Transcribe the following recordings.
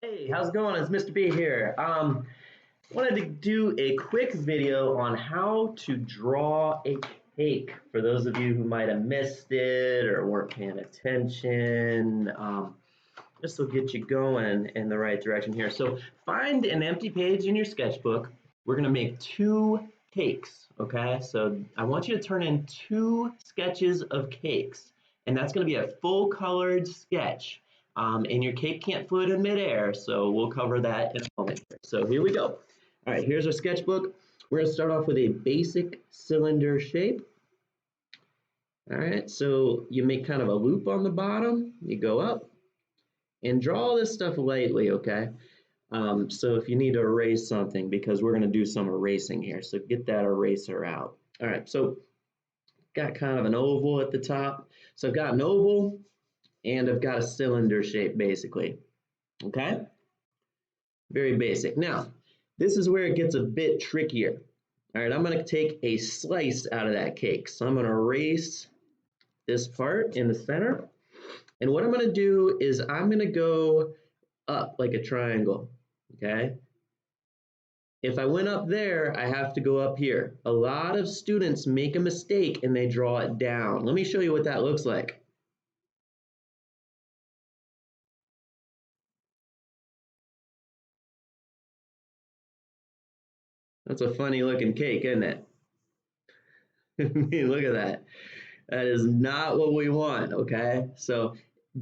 Hey, how's it going? It's Mr. B here. Wanted to do a quick video on how to draw a cake for those of you who might have missed it or weren't paying attention. This will get you going in the right direction here. So find an empty page in your sketchbook. We're gonna make two cakes, okay? So I want you to turn in two sketches of cakes, and that's gonna be a full colored sketch. And your cake can't float in midair, so we'll cover that in a moment. So here we go. All right, here's our sketchbook. We're gonna start off with a basic cylinder shape. All right, so you make kind of a loop on the bottom, you go up, and draw this stuff lightly, okay? So if you need to erase something, because we're gonna do some erasing here, so get that eraser out. All right, so got kind of an oval at the top. So I've got an oval and I've got a cylinder shape basically, okay? Very basic. Now, this is where it gets a bit trickier. All right, I'm gonna take a slice out of that cake. So I'm gonna erase this part in the center. And what I'm gonna do is I'm gonna go up like a triangle, okay? If I went up there, I have to go up here. A lot of students make a mistake and they draw it down. Let me show you what that looks like. That's a funny looking cake, isn't it? I mean, look at that. That is not what we want, okay? So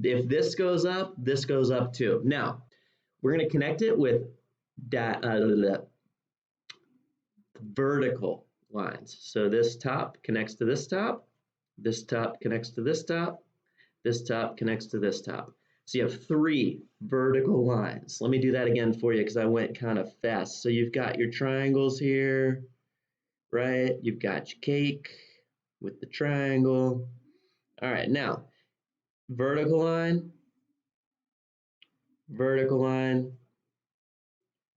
if this goes up too. Now, we're gonna connect it with vertical lines. So this top connects to this top connects to this top connects to this top. So you have three vertical lines. Let me do that again for you because I went kind of fast. So you've got your triangles here, right? You've got your cake with the triangle. All right, now vertical line, vertical line,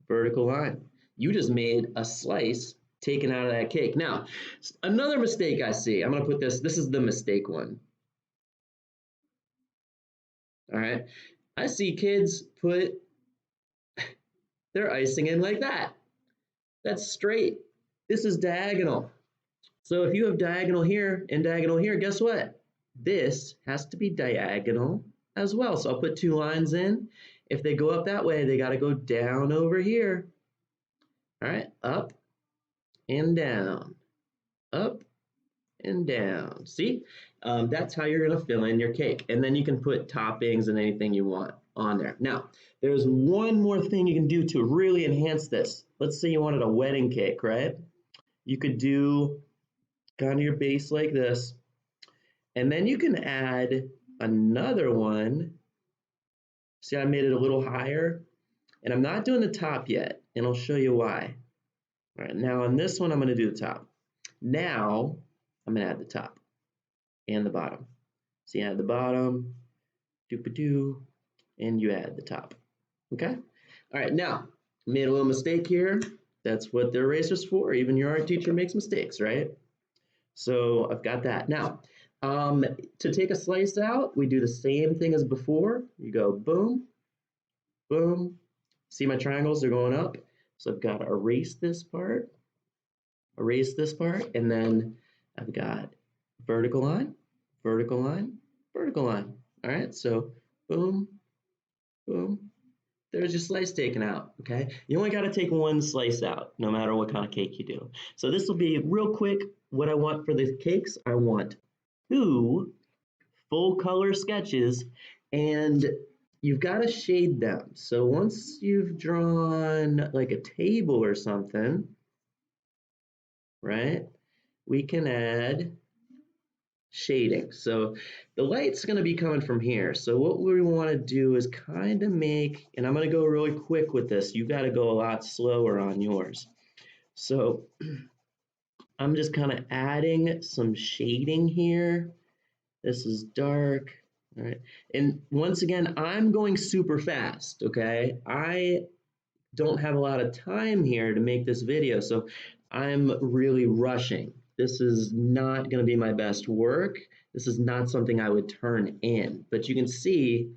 vertical line. You just made a slice taken out of that cake. Now, another mistake I see, I'm gonna put this is the mistake one. All right, I see kids put their icing in like that. That's straight. This is diagonal. So if you have diagonal here and diagonal here, guess what? This has to be diagonal as well. So I'll put two lines in. If they go up that way, they got to go down over here. All right, up and down, up and down. See, that's how you're gonna fill in your cake. And then you can put toppings and anything you want on there. Now, there's one more thing you can do to really enhance this. Let's say you wanted a wedding cake, right? You could do kind of your base like this, and then you can add another one. See, I made it a little higher, and I'm not doing the top yet, and I'll show you why. All right, now on this one, I'm gonna do the top. Now, I'm gonna add the top and the bottom. So you add the bottom, doop-a-doo, and you add the top, okay? All right, now, made a little mistake here. That's what the eraser's for. Even your art teacher makes mistakes, right? So I've got that. Now, to take a slice out, we do the same thing as before. You go boom, boom. See my triangles, they're going up. So I've got to erase this part, and then I've got vertical line, vertical line, vertical line. All right, so boom, boom. There's your slice taken out, okay? You only got to take one slice out, no matter what kind of cake you do. So this will be real quick. What I want for the cakes, I want two full color sketches, and you've got to shade them. So once you've drawn like a table or something, right, we can add shading. So the light's going to be coming from here. So what we want to do is kind of make, and I'm going to go really quick with this. You got to go a lot slower on yours. So I'm just kind of adding some shading here. This is dark. All right. And once again, I'm going super fast, okay? I don't have a lot of time here to make this video, so I'm really rushing. This is not going to be my best work. This is not something I would turn in, but you can see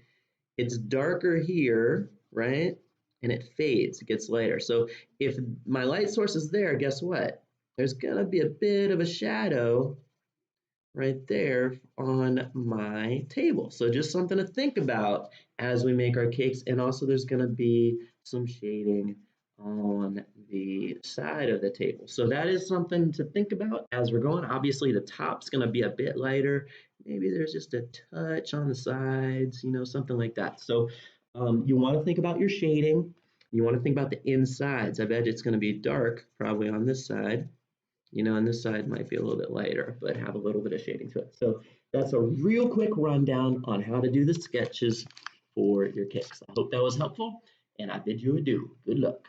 it's darker here, right? And it fades, it gets lighter. So if my light source is there, guess what? There's gonna be a bit of a shadow right there on my table. So just something to think about as we make our cakes. And also there's gonna be some shading on the side of the table. So that is something to think about as we're going. Obviously the top's gonna be a bit lighter. Maybe there's just a touch on the sides, you know, something like that. So you wanna think about your shading. You wanna think about the insides. I bet it's gonna be dark probably on this side, you know, and this side might be a little bit lighter, but have a little bit of shading to it. So that's a real quick rundown on how to do the sketches for your cakes. I hope that was helpful, and I bid you adieu. Good luck.